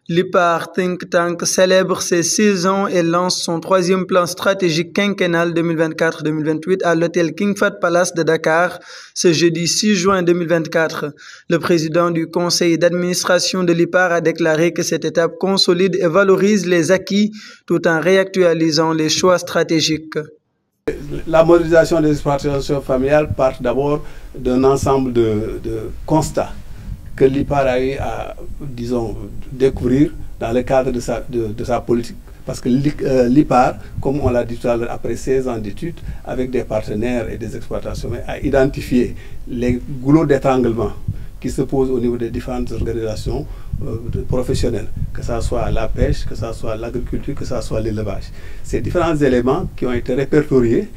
L'IPAR Think Tank célèbre ses 6 ans et lance son 3e plan stratégique quinquennal 2024-2028 à l'hôtel King Fahd Palace de Dakar ce jeudi 6 juin 2024. Le président du conseil d'administration de l'IPAR a déclaré que cette étape consolide et valorise les acquis tout en réactualisant les choix stratégiques. La modernisation des exploitations familiales part d'abord d'un ensemble de constats que l'IPAR a eu à, disons, découvrir dans le cadre de sa politique. Parce que l'IPAR, comme on l'a dit tout à l'heure, après 16 ans d'études, avec des partenaires et des exploitations, a identifié les goulots d'étranglement qui se posent au niveau des différentes organisations professionnelles, que ce soit la pêche, que ce soit l'agriculture, que ce soit l'élevage. Ces différents éléments qui ont été répertoriés,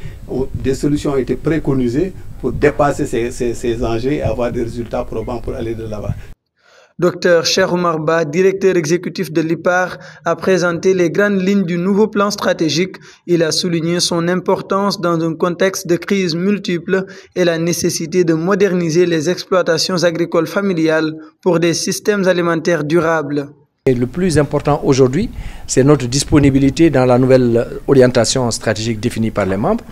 des solutions ont été préconisées pour dépasser ces enjeux et avoir des résultats probants pour aller de l'avant. Dr Cheikh Oumar Ba, directeur exécutif de l'IPAR, a présenté les grandes lignes du nouveau plan stratégique. Il a souligné son importance dans un contexte de crise multiple et la nécessité de moderniser les exploitations agricoles familiales pour des systèmes alimentaires durables. Et le plus important aujourd'hui, c'est notre disponibilité dans la nouvelle orientation stratégique définie par les membres,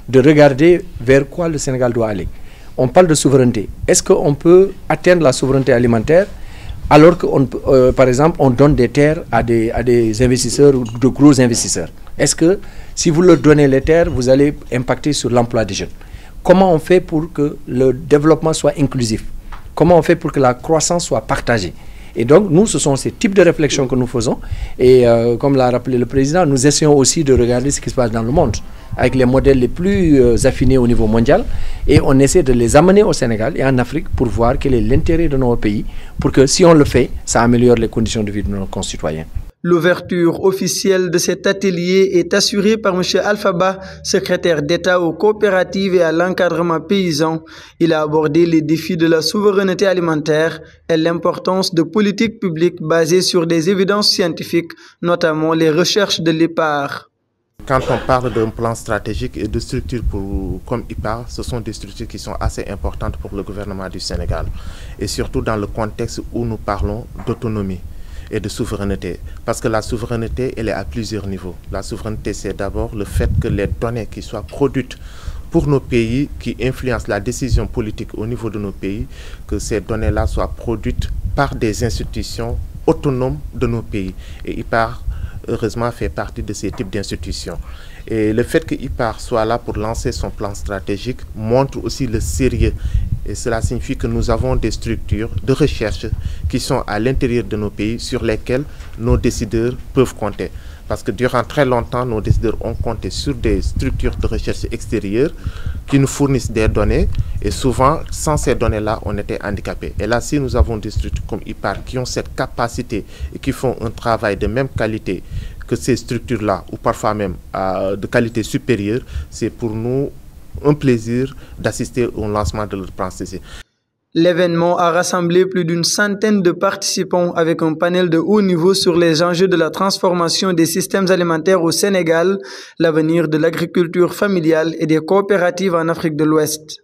de regarder vers quoi le Sénégal doit aller. On parle de souveraineté. Est-ce qu'on peut atteindre la souveraineté alimentaire alors que, par exemple, on donne des terres à des investisseurs ou de gros investisseurs? Est-ce que si vous leur donnez les terres, vous allez impacter sur l'emploi des jeunes? Comment on fait pour que le développement soit inclusif? Comment on fait pour que la croissance soit partagée? Et donc, nous, ce sont ces types de réflexions que nous faisons. Et comme l'a rappelé le président, nous essayons aussi de regarder ce qui se passe dans le monde, avec les modèles les plus affinés au niveau mondial. Et on essaie de les amener au Sénégal et en Afrique pour voir quel est l'intérêt de nos pays, pour que si on le fait, ça améliore les conditions de vie de nos concitoyens. L'ouverture officielle de cet atelier est assurée par M. Alpha Ba, secrétaire d'État aux coopératives et à l'encadrement paysan. Il a abordé les défis de la souveraineté alimentaire et l'importance de politiques publiques basées sur des évidences scientifiques, notamment les recherches de l'IPAR. Quand on parle d'un plan stratégique et de structures comme IPAR, ce sont des structures qui sont assez importantes pour le gouvernement du Sénégal. Et surtout dans le contexte où nous parlons d'autonomie et de souveraineté. Parce que la souveraineté, elle est à plusieurs niveaux. La souveraineté, c'est d'abord le fait que les données qui soient produites pour nos pays, qui influencent la décision politique au niveau de nos pays, que ces données-là soient produites par des institutions autonomes de nos pays. Et IPAR, heureusement, fait partie de ces types d'institutions. Et le fait que IPAR soit là pour lancer son plan stratégique montre aussi le sérieux. Et cela signifie que nous avons des structures de recherche qui sont à l'intérieur de nos pays sur lesquelles nos décideurs peuvent compter. Parce que durant très longtemps, nos décideurs ont compté sur des structures de recherche extérieures qui nous fournissent des données. Et souvent, sans ces données-là, on était handicapés. Et là, si nous avons des structures comme IPAR qui ont cette capacité et qui font un travail de même qualité que ces structures-là, ou parfois même de qualité supérieure, c'est pour nous un plaisir d'assister au lancement de leur plan stratégique. L'événement a rassemblé plus d'une centaine de participants avec un panel de haut niveau sur les enjeux de la transformation des systèmes alimentaires au Sénégal, l'avenir de l'agriculture familiale et des coopératives en Afrique de l'Ouest.